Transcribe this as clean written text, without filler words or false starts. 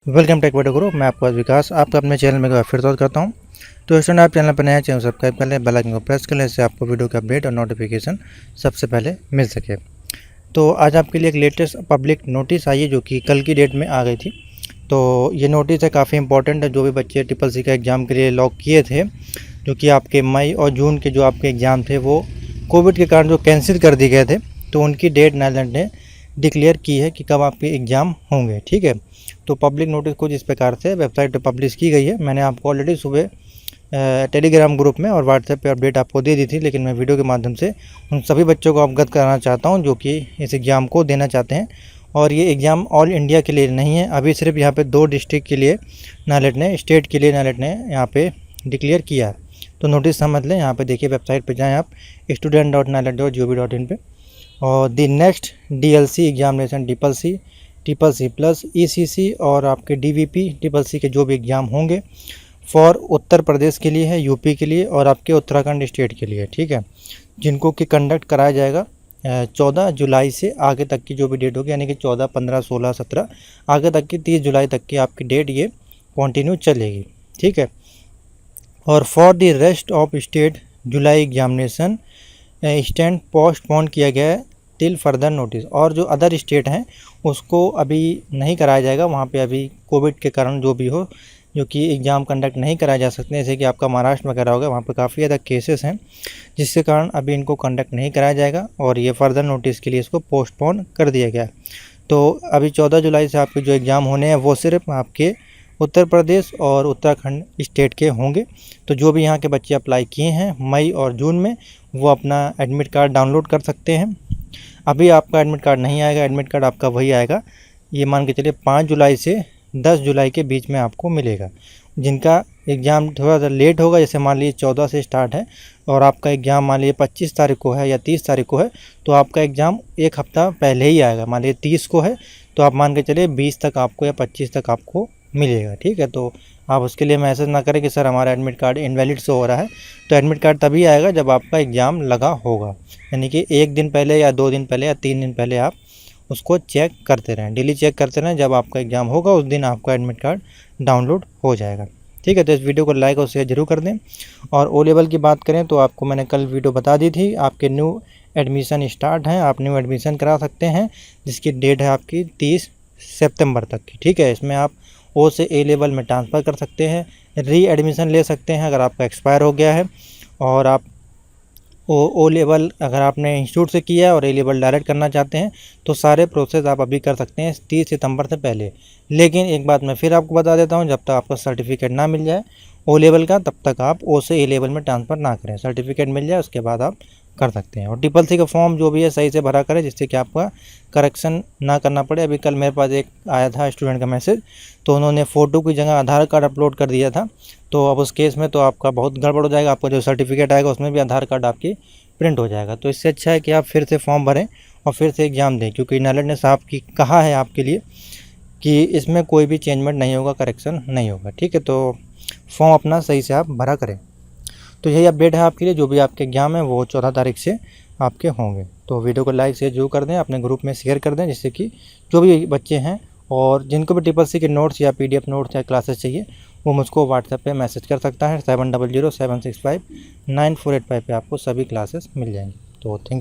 Welcome techvideoguru। मैं आपका विकास आपका अपने चैनल में फिर स्वागत करता हूं। तो स्टूडेंट आप चैनल पर नया चैनल सब्सक्राइब कर लें, बेल आइकन को प्रेस कर लें, इससे आपको वीडियो का अपडेट और नोटिफिकेशन सबसे पहले मिल सके। तो आज आपके लिए एक लेटेस्ट पब्लिक नोटिस आई है जो कि कल की डेट में आ गई थी। तो ये नोटिस है काफ़ी इंपॉर्टेंट है। जो भी बच्चे SSC का एग्ज़ाम के लिए लॉक किए थे, जो कि आपके मई और जून के जो आपके एग्ज़ाम थे वो कोविड के कारण जो कैंसिल कर दिए गए थे, तो उनकी डेट नाइलैंड ने डिक्लेयर की है कि कब आपके एग्ज़ाम होंगे। ठीक है, तो पब्लिक नोटिस कुछ इस प्रकार से वेबसाइट पर पब्लिश की गई है। मैंने आपको ऑलरेडी सुबह टेलीग्राम ग्रुप में और व्हाट्सएप पे अपडेट आपको दे दी थी, लेकिन मैं वीडियो के माध्यम से उन सभी बच्चों को अवगत कराना चाहता हूं जो कि इस एग्ज़ाम को देना चाहते हैं। और ये एग्ज़ाम ऑल इंडिया के लिए नहीं है, अभी सिर्फ यहाँ पे 2 डिस्ट्रिक्ट के लिए नाइलेट ने, स्टेट के लिए नाइलेट ने यहाँ पे डिक्लेयर किया है। तो नोटिस समझ लें, यहाँ पे देखिए वेबसाइट पे जाएँ आप student.nilet.gov.in पे, और the next DLC examination triple C plus ECC और आपके DVP SSC के जो भी एग्ज़ाम होंगे फॉर उत्तर प्रदेश के लिए है, यूपी के लिए और आपके उत्तराखंड स्टेट के लिए, ठीक है, जिनको कि कंडक्ट कराया जाएगा 14 जुलाई से आगे तक की जो भी डेट होगी, यानी कि 14, 15, 16, 17 आगे तक की 30 जुलाई तक की आपकी डेट ये कंटिन्यू चलेगी। ठीक है, और for the rest of state July examination stand postpone किया गया है टिल फर्दर नोटिस। और जो अदर स्टेट हैं उसको अभी नहीं कराया जाएगा, वहाँ पे अभी कोविड के कारण जो भी हो, जो कि एग्ज़ाम कंडक्ट नहीं कराए जा सकते, जैसे कि आपका महाराष्ट्र में करा होगा, वहाँ पे काफ़ी ज़्यादा केसेस हैं, जिसके कारण अभी इनको कंडक्ट नहीं कराया जाएगा और ये फर्दर नोटिस के लिए इसको पोस्टपोन कर दिया गया। तो अभी 14 जुलाई से आपके जो एग्ज़ाम होने हैं वो सिर्फ आपके उत्तर प्रदेश और उत्तराखंड स्टेट के होंगे। तो जो भी यहाँ के बच्चे अप्लाई किए हैं मई और जून में, वो अपना एडमिट कार्ड डाउनलोड कर सकते हैं। अभी आपका एडमिट कार्ड नहीं आएगा, एडमिट कार्ड आपका वही आएगा, ये मान के चलिए 5 जुलाई से 10 जुलाई के बीच में आपको मिलेगा। जिनका एग्ज़ाम थोड़ा सा लेट होगा, जैसे मान लीजिए 14 से स्टार्ट है और आपका एग्ज़ाम मान लीजिए 25 तारीख को है या 30 तारीख को है, तो आपका एग्ज़ाम एक हफ़्ता पहले ही आएगा। मान लीजिए 30 को है तो आप मान के चलिए 20 तक आपको या 25 तक आपको मिलेगा। ठीक है, तो आप उसके लिए मैसेज ना करें कि सर हमारा एडमिट कार्ड इनवैलिड शो हो रहा है। तो एडमिट कार्ड तभी आएगा जब आपका एग्ज़ाम लगा होगा, यानी कि 1 दिन पहले या 2 दिन पहले या 3 दिन पहले आप उसको चेक करते रहें, डेली चेक करते रहें। जब आपका एग्ज़ाम होगा उस दिन आपका एडमिट कार्ड डाउनलोड हो जाएगा। ठीक है, तो इस वीडियो को लाइक और शेयर जरूर कर दें। और O लेवल की बात करें तो आपको मैंने कल वीडियो बता दी थी, आपके न्यू एडमिशन स्टार्ट हैं, आप न्यू एडमिशन करा सकते हैं, जिसकी डेट है आपकी 30 सितंबर तक की। ठीक है, इसमें आप O से A लेवल में ट्रांसफ़र कर सकते हैं, री एडमिशन ले सकते हैं अगर आपका एक्सपायर हो गया है, और आप O लेवल अगर आपने इंस्टीट्यूट से किया है और A लेवल डायरेक्ट करना चाहते हैं तो सारे प्रोसेस आप अभी कर सकते हैं 30 सितंबर से पहले। लेकिन एक बात मैं फिर आपको बता देता हूं, जब तक आपका सर्टिफिकेट ना मिल जाए O लेवल का, तब तक आप O से A लेवल में ट्रांसफ़र ना करें। सर्टिफिकेट मिल जाए उसके बाद आप कर सकते हैं। और SSC का फॉर्म जो भी है सही से भरा करें, जिससे कि आपका करेक्शन ना करना पड़े। अभी कल मेरे पास एक आया था स्टूडेंट का मैसेज, तो उन्होंने फ़ोटो की जगह आधार कार्ड अपलोड कर दिया था। तो अब उस केस में तो आपका बहुत गड़बड़ हो जाएगा, आपका जो सर्टिफिकेट आएगा उसमें भी आधार कार्ड आपकी प्रिंट हो जाएगा। तो इससे अच्छा है कि आप फिर से फॉर्म भरें और फिर से एग्ज़ाम दें, क्योंकि नाइलेट ने साफ की कहा है आपके लिए कि इसमें कोई भी चेंजमेंट नहीं होगा, करेक्शन नहीं होगा। ठीक है, तो फॉर्म अपना सही से आप भरा करें। तो यही अपडेट है आपके लिए, जो भी आपके एग्ज़ाम है वो 14 तारीख से आपके होंगे। तो वीडियो को लाइक शेयर जरूर कर दें, अपने ग्रुप में शेयर कर दें, जिससे कि जो भी बच्चे हैं और जिनको भी SSC के नोट्स या PDF नोट्स या क्लासेस चाहिए वो मुझको व्हाट्सएप पे मैसेज कर सकता है। 7007659485 पे आपको सभी क्लासेस मिल जाएंगी। तो थैंक यू।